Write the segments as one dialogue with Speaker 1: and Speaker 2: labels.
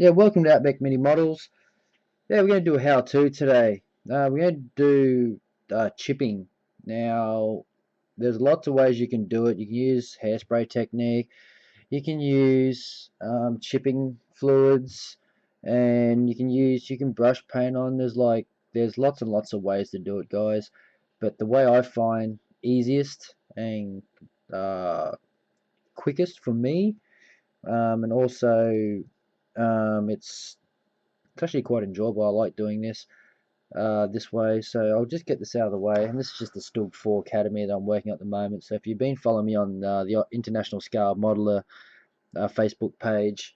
Speaker 1: Yeah, welcome to Outback Mini Models. Yeah, we're going to do a how-to today. We're going to do chipping. Now, there's lots of ways you can do it. You can use hairspray technique. You can use chipping fluids, and you can brush paint on. There's lots and lots of ways to do it, guys. But the way I find easiest and uh, quickest for me, and also it's actually quite enjoyable. I like doing this way. So I'll just get this out of the way. And this is just the Stug 4 Academy that I'm working at the moment. So if you've been following me on the International Scale Modeler Facebook page,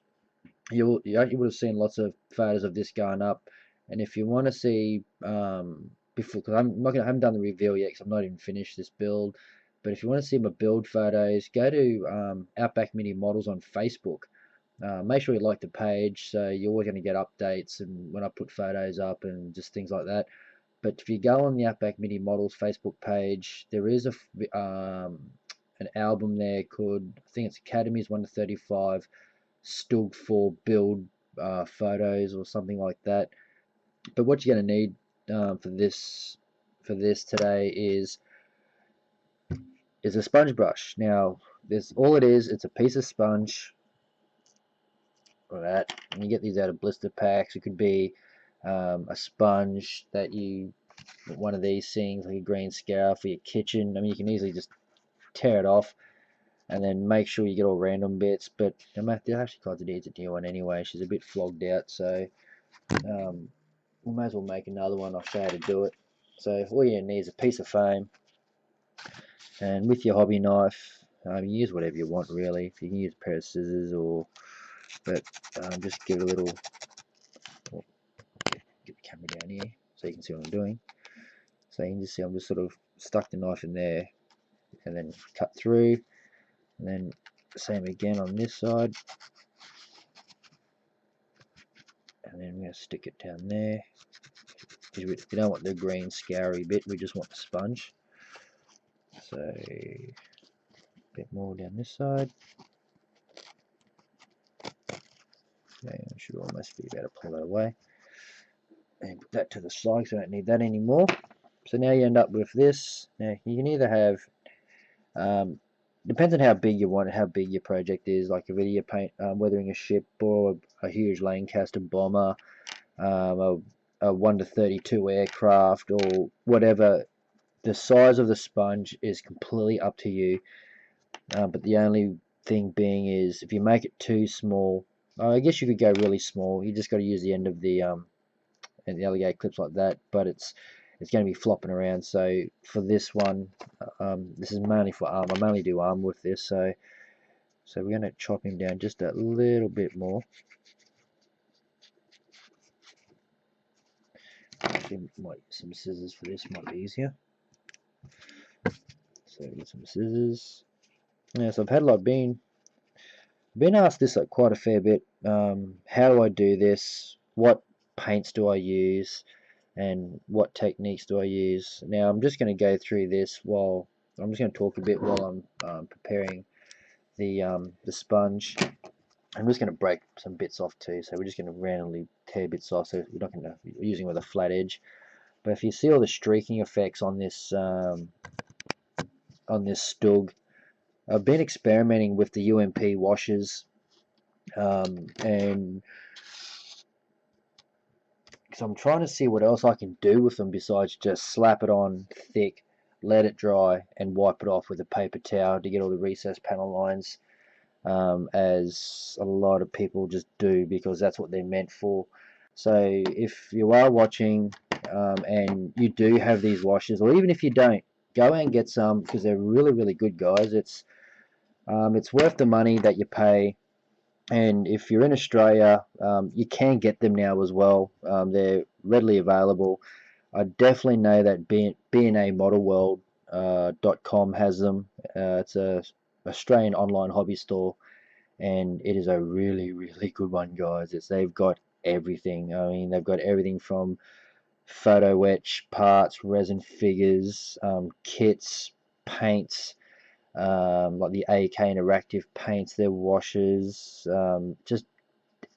Speaker 1: you would have seen lots of photos of this going up. And if you want to see before, because I haven't done the reveal yet, because I'm not even finished this build. But if you want to see my build photos, go to Outback Mini Models on Facebook. Make sure you like the page, so you're always going to get updates and when I put photos up and just things like that. But if you go on the Outback Mini Models Facebook page, there is an album there called, I think it's Academies 1 to 35 Stug 4 build photos or something like that. But what you're going to need for this today is a sponge brush. Now, this all it is. It's a piece of sponge. Or that, and you get these out of blister packs. It could be a sponge that one of these things like a green scour for your kitchen. I mean, you can easily just tear it off and then make sure you get all random bits. But they're actually quite needs a new one anyway. She's a bit flogged out, so we may as well make another one. I'll show you how to do it. So all you need is a piece of foam, and with your hobby knife, you use whatever you want really. If you can use a pair of scissors but just give it a little. Get the camera down here so you can see what I'm doing. So you can just see I'm just sort of stuck the knife in there and then cut through, and then same again on this side, and then we're going to stick it down there. We don't want the green scoury bit, we just want the sponge. So a bit more down this side. Okay, I should almost be able to pull that away and put that to the side, so I don't need that anymore. So now you end up with this. Now you can either have depends on how big you want it, how big your project is. Like whether you're weathering a ship or a huge Lancaster bomber, a 1 to 32 aircraft or whatever. The size of the sponge is completely up to you. But the only thing being is if you make it too small, I guess you could go really small. You just got to use the end of the alligator clips like that. But it's going to be flopping around. So for this one, this is mainly for arm. I mainly do arm with this. So we're going to chop him down just a little bit more. Actually, might use some scissors for this. Might be easier. So get some scissors. Yeah, so I've had been asked this quite a fair bit. How do I do this? What paints do I use? And what techniques do I use? Now I'm just going to go through this while I'm just going to talk a bit while I'm preparing the sponge. I'm just going to break some bits off too, so we're just going to randomly tear bits off, so we're not going to be using with a flat edge. But if you see all the streaking effects on this Stug, I've been experimenting with the UMP washers, and because I'm trying to see what else I can do with them besides just slap it on thick, let it dry, and wipe it off with a paper towel to get all the recessed panel lines, as a lot of people just do because that's what they're meant for. So if you are watching and you do have these washers, or even if you don't, go and get some because they're really, really good, guys. It's worth the money that you pay. And if you're in Australia, you can get them now as well. They're readily available. I definitely know that BNA Model World.com has them. It's a Australian online hobby store, and it is a really, really good one, guys. They've got everything. I mean, they've got everything from photo etch parts, resin figures, kits, paints, like the AK Interactive paints, their washers, just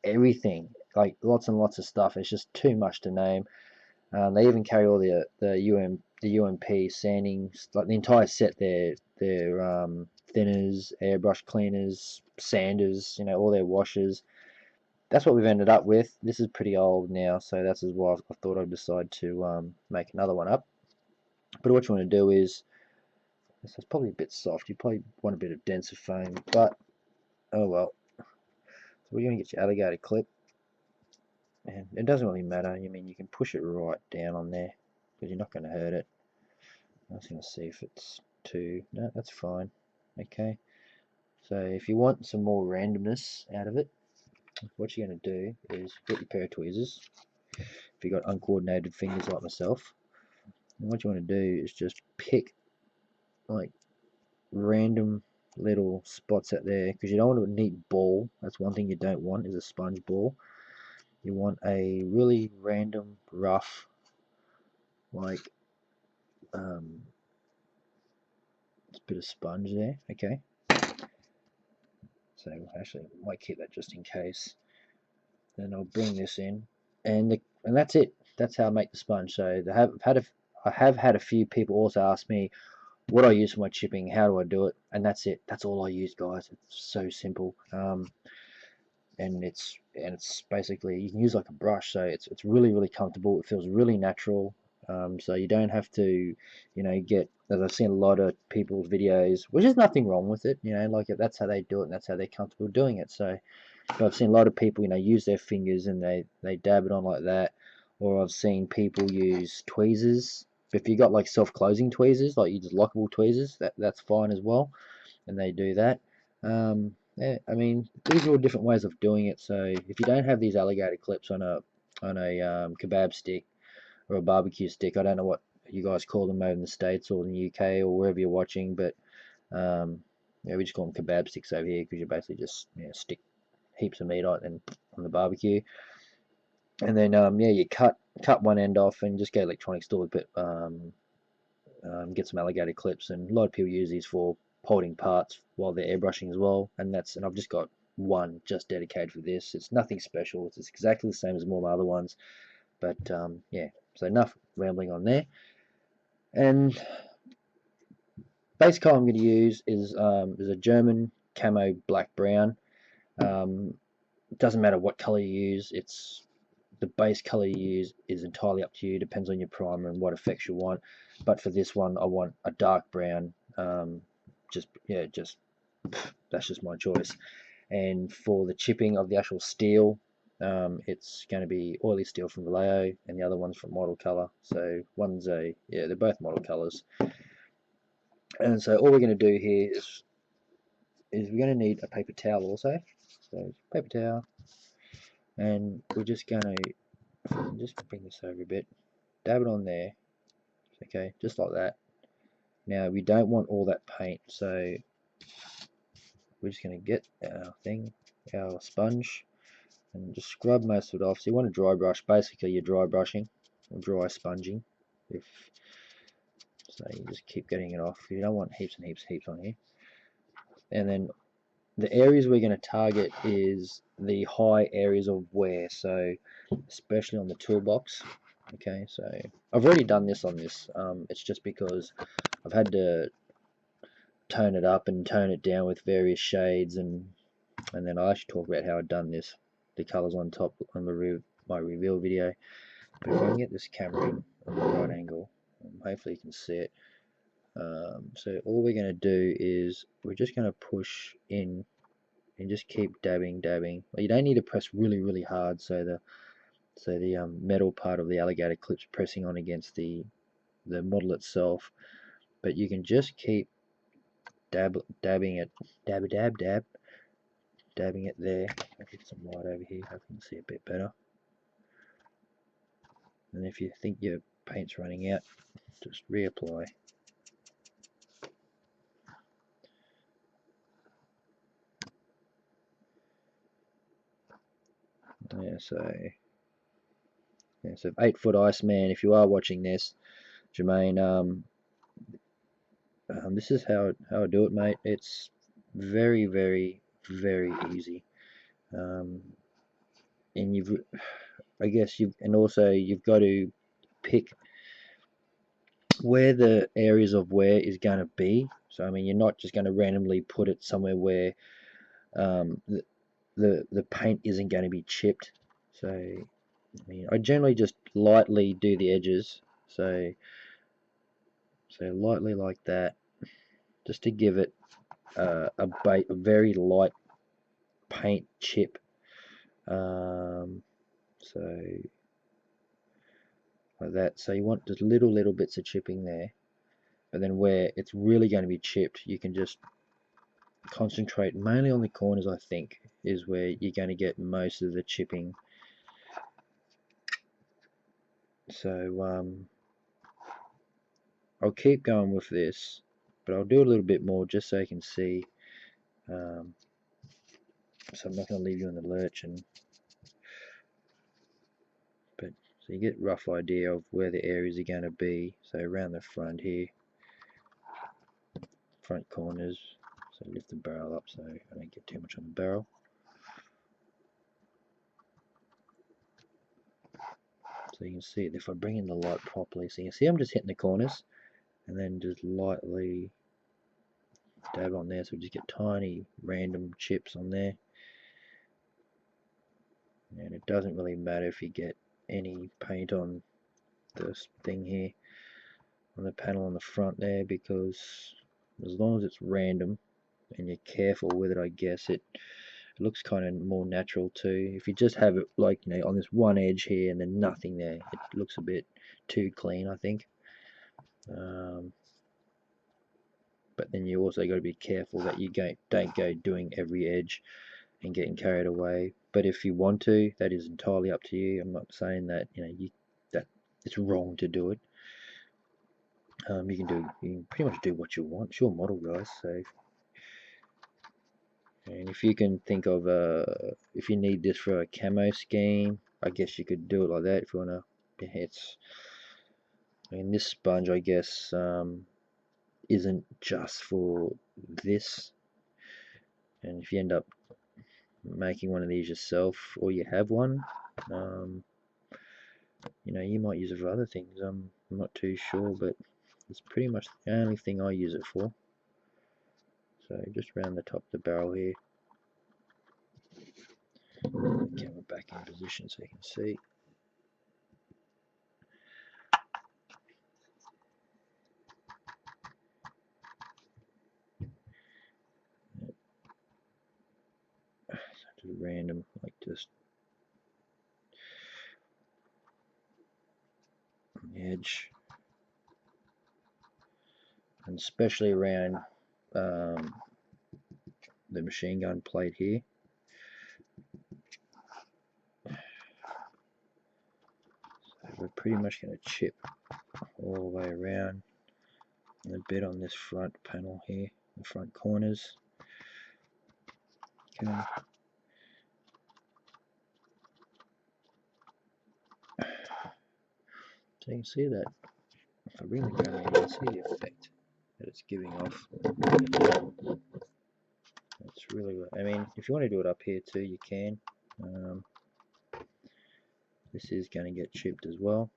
Speaker 1: everything, like lots and lots of stuff. It's just too much to name. They even carry all the UMP sanding, like the entire set. Their thinners, airbrush cleaners, sanders, you know, all their washers. That's what we've ended up with. This is pretty old now, so that's as why I thought I'd decide to make another one up. But what you want to do is, this is probably a bit soft. You probably want a bit of denser foam, but oh well. So we're going to get your alligator clip, and it doesn't really matter. I mean, you can push it right down on there because you're not going to hurt it. I was going to see if it's too. No, that's fine. Okay. So if you want some more randomness out of it, what you're going to do is get your pair of tweezers. If you've got uncoordinated fingers like myself, and what you want to do is just pick like random little spots out there, because you don't want a neat ball. That's one thing you don't want, is a sponge ball. You want a really random, rough, like a bit of sponge there. Okay. So actually, I might keep that just in case. Then I'll bring this in, and that's it. That's how I make the sponge. So I have had a few people also ask me what I use for my chipping, how do I do it, and that's it. That's all I use, guys. It's so simple. And it's basically, you can use like a brush, so it's really comfortable. It feels really natural. So you don't have to, you know, get, as I've seen a lot of people's videos, which is nothing wrong with it, you know, like that's how they do it and that's how they're comfortable doing it. So, but I've seen a lot of people, you know, use their fingers and they dab it on like that, or I've seen people use tweezers. But if you got like self-closing tweezers, like you just lockable tweezers, that's fine as well, and they do that. Yeah, I mean, these are all different ways of doing it. So if you don't have these alligator clips on a kebab stick or a barbecue stick, I don't know what you guys call them over in the States or in the UK or wherever you're watching, but yeah, we just call them kebab sticks over here because you basically just, you know, stick heaps of meat on the barbecue, and then yeah, you cut one end off and just go to electronic store, but get some alligator clips, and a lot of people use these for holding parts while they're airbrushing as well, and I've just got one just dedicated for this. It's nothing special, it's exactly the same as all my other ones, but yeah, so enough rambling on there. And base color I'm going to use is a German camo black brown. It doesn't matter what color you use, it's the base color you use is entirely up to you, depends on your primer and what effects you want. But for this one I want a dark brown. Just that's just my choice. And for the chipping of the actual steel, it's going to be oily steel from Vallejo and the other one's from Model Color. So they're both Model Colors. And so all we're going to do here is we're going to need a paper towel also. So paper towel, and we're just going to just bring this over a bit, dab it on there, okay, just like that. Now we don't want all that paint, so we're just going to get our sponge, and just scrub most of it off. So you want to dry brush, basically you're dry brushing or dry sponging. So you just keep getting it off. You don't want heaps and heaps on here. And then the areas we're going to target is the high areas of wear, so especially on the toolbox. Okay, so I've already done this on this. It's just because I've had to tone it up and tone it down with various shades, and then I'll actually talk about how I've done this, the colors on top on my reveal video. But if I can get this camera in on the right angle, hopefully you can see it. So all we're going to do is we're just going to push in and just keep dabbing. Well, you don't need to press really hard, so the metal part of the alligator clip's pressing on against the model itself, but you can just keep dabbing it, dabbing it there. I'll get some light over here, I can see a bit better. And if you think your paint's running out, just reapply. Yeah, so 8-foot Iceman, if you are watching this, Jermaine, this is how I do it, mate. It's very easy. and also you've got to pick where the areas of wear is going to be. So I mean, you're not just going to randomly put it somewhere where the paint isn't going to be chipped. So I mean, I generally just lightly do the edges. So lightly like that, just to give it a very light paint chip. So like that. So you want just little bits of chipping there, but then where it's really going to be chipped, you can just concentrate mainly on the corners. I think is where you're going to get most of the chipping. So I'll keep going with this, but I'll do a little bit more just so you can see. So I'm not going to leave you in the lurch, but so you get a rough idea of where the areas are going to be. So around the front here, front corners. So lift the barrel up so I don't get too much on the barrel. So you can see it if I bring in the light properly. So you can see I'm just hitting the corners and then just lightly dab on there, so we just get tiny random chips on there. And it doesn't really matter if you get any paint on this thing here, on the panel on the front there, because as long as it's random and you're careful with it, I guess it looks kind of more natural too. If you just have it like, you know, on this one edge here and then nothing there, it looks a bit too clean, I think. But then you also got to be careful that you don't go doing every edge and getting carried away. But if you want to, that is entirely up to you. I'm not saying that, you know, that it's wrong to do it. You can pretty much do what you want. It's your model, guys. So, and if you can think of if you need this for a camo scheme, I guess you could do it like that if you wanna. I mean, this sponge, I guess, isn't just for this. And if you end up making one of these yourself, or you have one, you know, you might use it for other things. I'm not too sure, but it's pretty much the only thing I use it for. So just round the top of the barrel here. Camera back in position so you can see. So just random, like just on the edge, and especially around the machine gun plate here. So we're pretty much going to chip all the way around, and a bit on this front panel here, the front corners. Okay. So you can see that if I bring the camera in, you can see the effect that it's giving off. It's really good. I mean, if you want to do it up here too, you can. This is going to get chipped as well.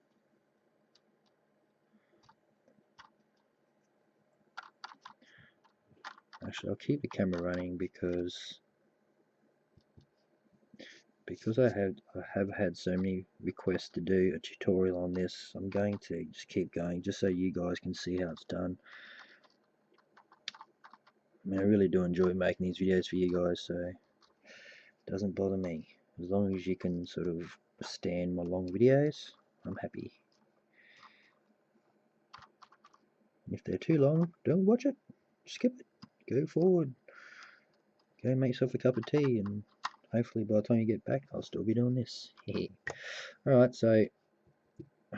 Speaker 1: Actually, I'll keep the camera running because I have had so many requests to do a tutorial on this. I'm going to just keep going just so you guys can see how it's done. I mean, I really do enjoy making these videos for you guys, so it doesn't bother me. As long as you can sort of stand my long videos, I'm happy. If they're too long, don't watch it. Skip it. Go forward. Go make yourself a cup of tea, and hopefully by the time you get back, I'll still be doing this. Alright, so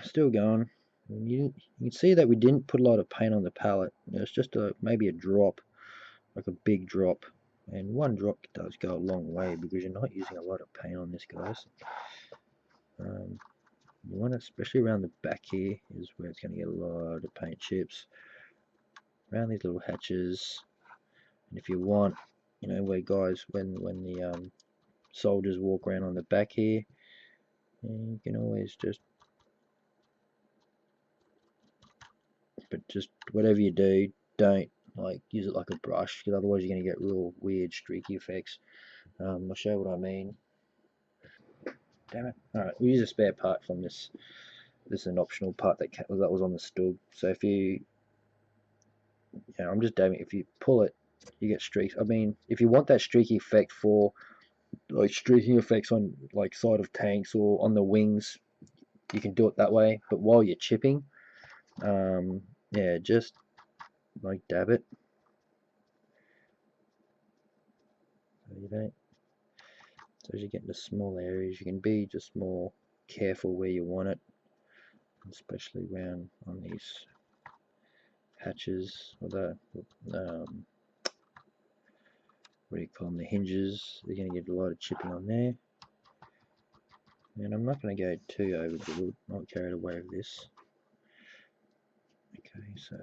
Speaker 1: still going. You can see that we didn't put a lot of paint on the palette. It's just maybe a drop, like a big drop, and one drop does go a long way because you're not using a lot of paint on this, guys. You want to, especially around the back here, is where it's going to get a lot of paint chips around these little hatches. And if you want, you know, where guys, when the soldiers walk around on the back here, and you can always just, but just whatever you do, don't like use it like a brush, because otherwise you're going to get real weird streaky effects. I'll show you what I mean. Damn it. Alright, we'll use a spare part from this. This is an optional part that was on the Stug. So if you, I'm just dabbing, if you pull it, you get streaks. I mean, if you want that streaky effect for like streaking effects on like side of tanks or on the wings, you can do it that way. But while you're chipping, yeah, just like dab it. So you don't. So as you get into small areas, you can be just more careful where you want it, especially around on these hatches or the what do you call them, the hinges. They're going to get a lot of chipping on there. And I'm not going to go too overboard, not carried away with this. Okay, so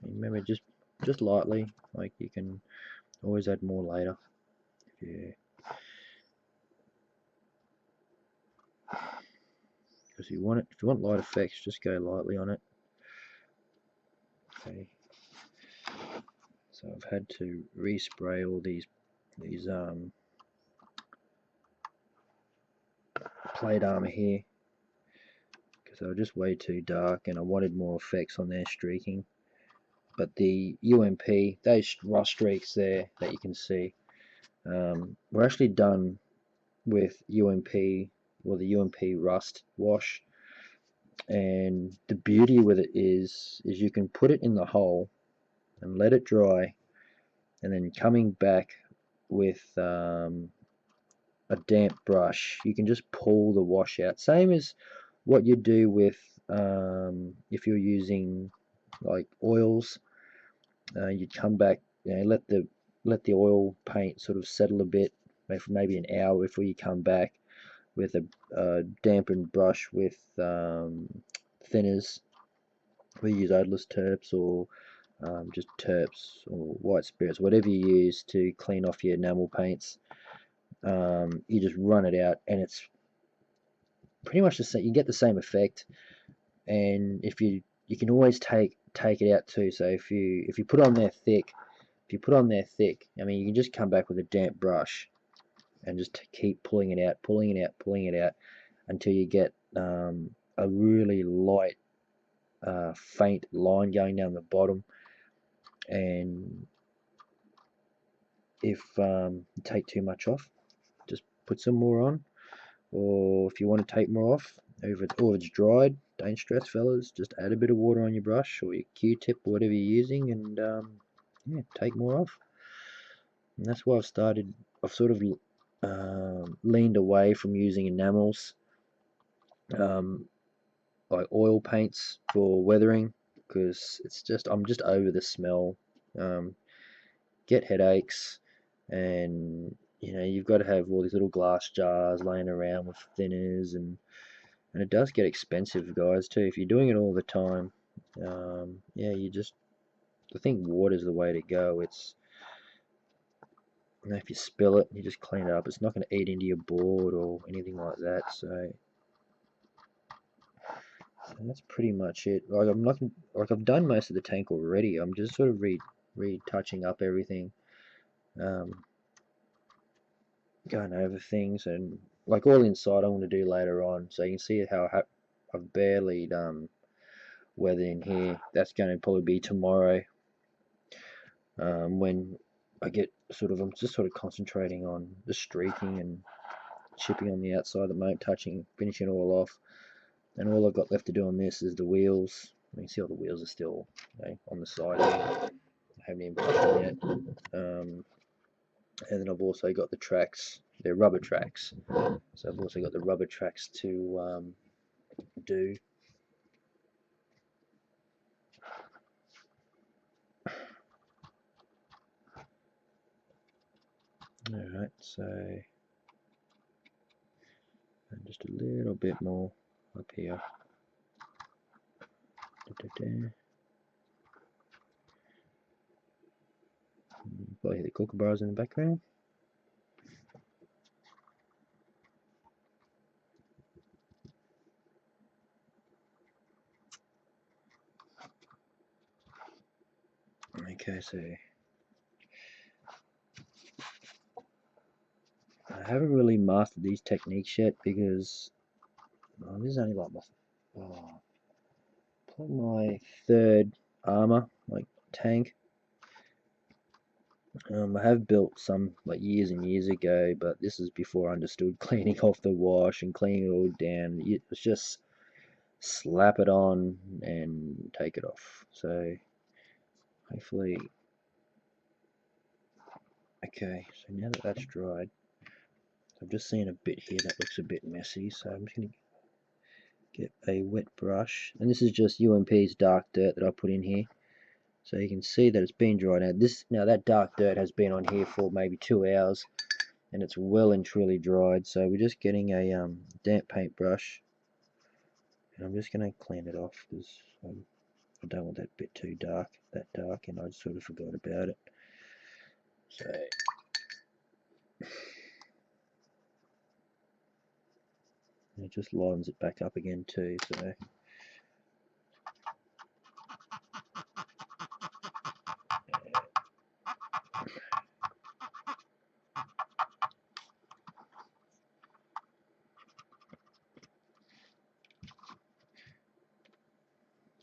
Speaker 1: remember, just lightly, like you can always add more later. Yeah, because you want it. If you want light effects, just go lightly on it. Okay. So I've had to respray all these plate armor here because they were just way too dark, and I wanted more effects on their streaking. But the UMP, those rust streaks there that you can see, were actually done with UMP, or the UMP rust wash. And the beauty with it is you can put it in the hole and let it dry, and then coming back with a damp brush, you can just pull the wash out. Same as what you do with if you're using like oils. You'd come back, let the oil paint sort of settle a bit, maybe an hour before you come back with a dampened brush with thinners. We use odorless terps or just terps or white spirits, whatever you use to clean off your enamel paints. You just run it out, and it's pretty much the same. You get the same effect, and if you can always take it out too. So if you put on there thick, I mean, you can just come back with a damp brush and just keep pulling it out until you get a really light, faint line going down the bottom. And if you take too much off, just put some more on. Or if you want to take more off, or it's dried, don't stress, fellas. Just add a bit of water on your brush or your Q-tip, whatever you're using, and yeah, take more off. And that's why I've sort of leaned away from using enamels, like oil paints for weathering, because I'm just over the smell. Get headaches, and you've got to have all these little glass jars laying around with thinners, and it does get expensive, guys, too, if you're doing it all the time. Yeah, I think water's the way to go. It's, if you spill it, you just clean it up. It's not going to eat into your board or anything like that. So that's pretty much it. Like I've done most of the tank already. I'm just sort of retouching up everything, going over things, and like all inside I want to do later on. So you can see how I've barely weather in here. That's going to probably be tomorrow, when I get I'm just sort of concentrating on the streaking and chipping on the outside at the moment, finishing it all off. And all I've got left to do on this is the wheels. You can see all the wheels are still on the side here. I haven't even put them yet. And then I've also got the tracks. They're rubber tracks. So I've also got the rubber tracks to do. Alright, so and just a little bit more up here. Probably hear the kookaburras in the background. Okay, so I haven't really mastered these techniques yet because this is only like my third armor, like tank. I have built some like years and years ago, but this is before I understood cleaning off the wash and cleaning it all down. It's just slap it on and take it off. So hopefully, okay, so now that that's dried, I've just seen a bit here that looks a bit messy, so I'm just going to get a wet brush, and this is just UMP's dark dirt that I put in here, so you can see that it's been dried out. Now that dark dirt has been on here for maybe 2 hours, and it's well and truly dried, so we're just getting a damp paintbrush, and I'm just going to clean it off because I don't want that bit too dark, and I sort of forgot about it. So it just lines it back up again too, so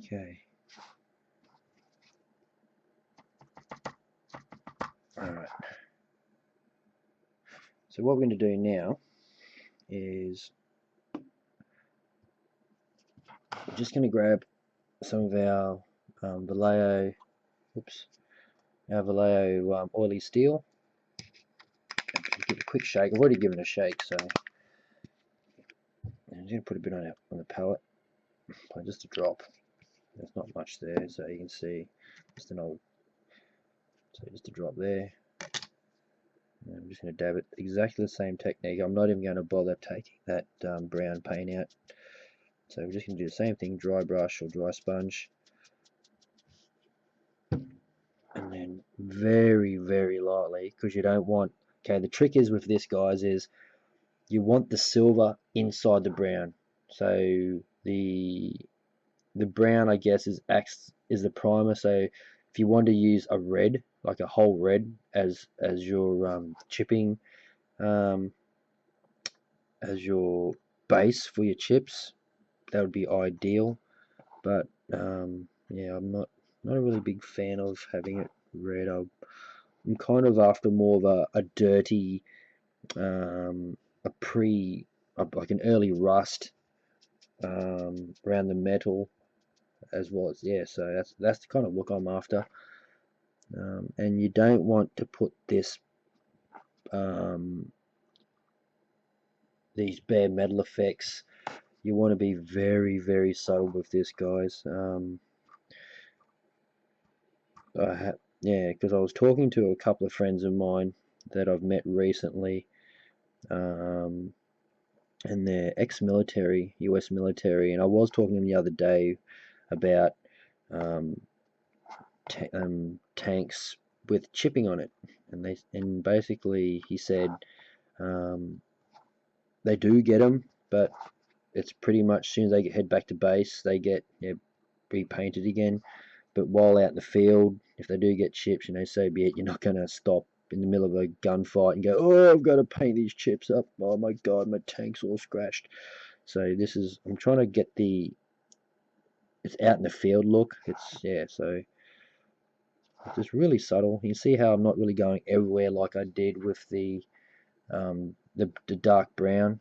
Speaker 1: okay. Alright. So what we're going to do now is we're just going to grab some of our Vallejo, oily steel. Give it a quick shake. I've already given it a shake, so I'm just going to put a bit on the palette, just a drop. There's not much there, so you can see just just a drop there. And I'm just going to dab it exactly the same technique. I'm not even going to bother taking that brown paint out. So we're just going to do the same thing, dry brush or dry sponge. And then very, very lightly, because you don't want, okay, the trick is with this, guys, is you want the silver inside the brown. So the brown, I guess, is the primer. So if you want to use a red, like a whole red, as your chipping, as your base for your chips, that would be ideal. But yeah, I'm not a really big fan of having it red. I'm kind of after more of a dirty, like an early rust around the metal, as well as, yeah, so that's the kind of look I'm after. And you don't want to put this these bare metal effects. You want to be very, very subtle with this, guys. Yeah, because I was talking to a couple of friends of mine that I've met recently, and they're ex-military, US military, and I was talking to them the other day about tanks with chipping on it, and basically he said they do get them, but it's pretty much as soon as they head back to base, they get repainted again. But while out in the field, if they do get chips, so be it. You're not going to stop in the middle of a gunfight and go, oh, I've got to paint these chips up. Oh my God, my tank's all scratched. So I'm trying to get it's out in the field look. So it's just really subtle. You can see how I'm not really going everywhere like I did with the dark brown.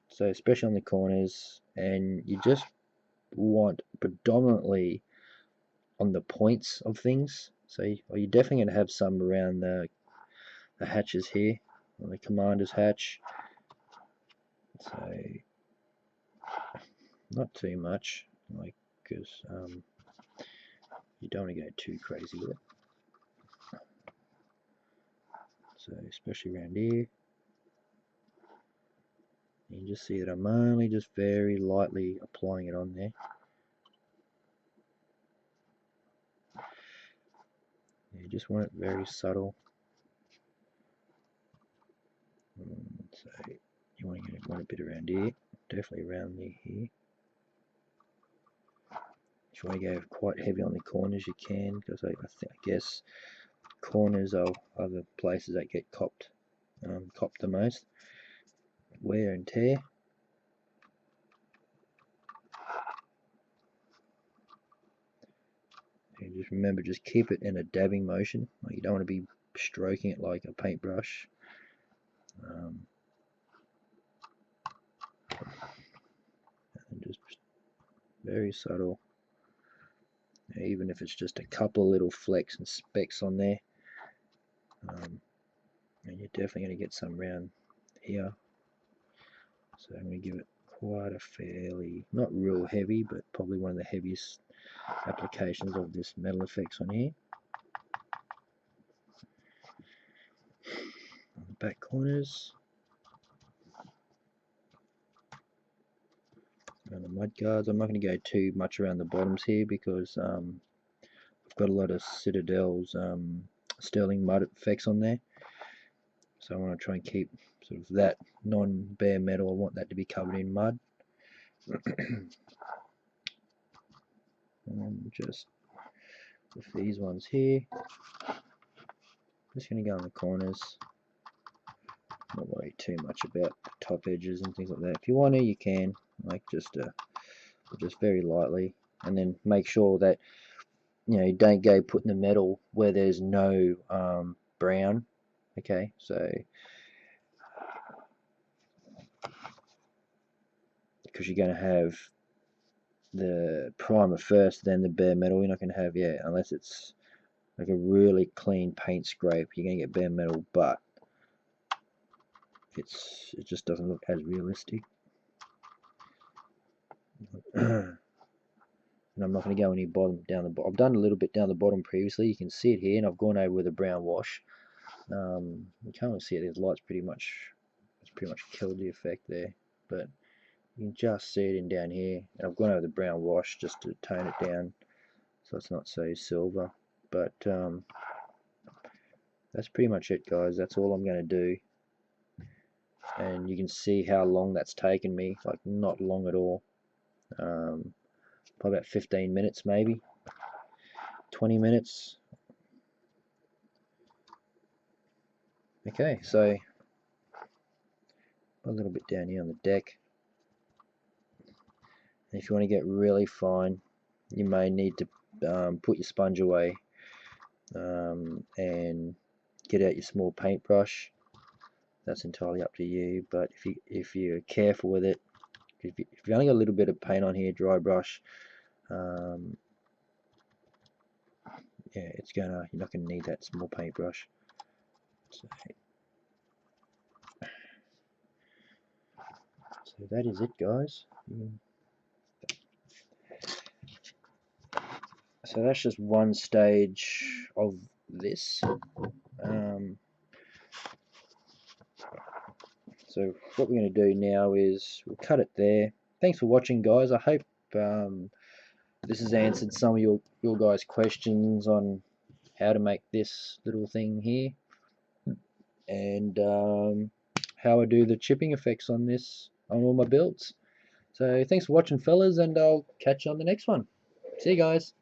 Speaker 1: So especially on the corners, and you just want predominantly on the points of things. So you're definitely going to have some around the hatches here, on the commander's hatch. So not too much, because you don't want to go too crazy with it. So especially around here, you can just see that I'm only just very lightly applying it on there. You just want it very subtle. So you want a bit around here, definitely around here. you want to go quite heavy on the corners, you can, because I guess corners are the places that get copped the most. Wear and tear. And just remember, just keep it in a dabbing motion. Like, you don't want to be stroking it like a paintbrush. And just very subtle. Even if it's just a couple of little flecks and specks on there. And you're definitely going to get some around here. So I'm going to give it quite a fairly, not real heavy, but probably one of the heaviest applications of this metal effects on here. On the back corners. On the mud guards, I'm not going to go too much around the bottoms here because I've got a lot of Citadel's sterling mud effects on there. So I want to try and keep sort of that non-bare metal. I want that to be covered in mud. And just with these ones here, just going to go on the corners. Not worry too much about the top edges and things like that. If you want to, you can, like just very lightly, and then make sure that you don't go putting the metal where there's no brown. Okay, so because you're going to have the primer first, then the bare metal. You're not going to have, unless it's like a really clean paint scrape, you're going to get bare metal, but it just doesn't look as realistic. And I'm not going to go any down the bottom. I've done a little bit down the bottom previously. You can see it here, and I've gone over with a brown wash. You can't really see it. There's lights pretty much killed the effect there, but you can just see it in down here. And I've gone over the brown wash just to tone it down, so it's not so silver. But that's pretty much it, guys. That's all I'm going to do. And you can see how long that's taken me. Like, not long at all. Probably about 15 minutes, maybe 20 minutes. Okay, so a little bit down here on the deck. And if you want to get really fine, you may need to put your sponge away and get out your small paintbrush. That's entirely up to you, but if you're careful with it, if you only got a little bit of paint on here, dry brush, yeah, you're not gonna need that small paintbrush. So that is it, guys. So that's just one stage of this. So what we're going to do now is we'll cut it there. Thanks for watching, guys. I hope this has answered some of your guys' questions on how to make this little thing here, and how I do the chipping effects on this on all my builds. So thanks for watching, fellas, and I'll catch you on the next one. See you guys.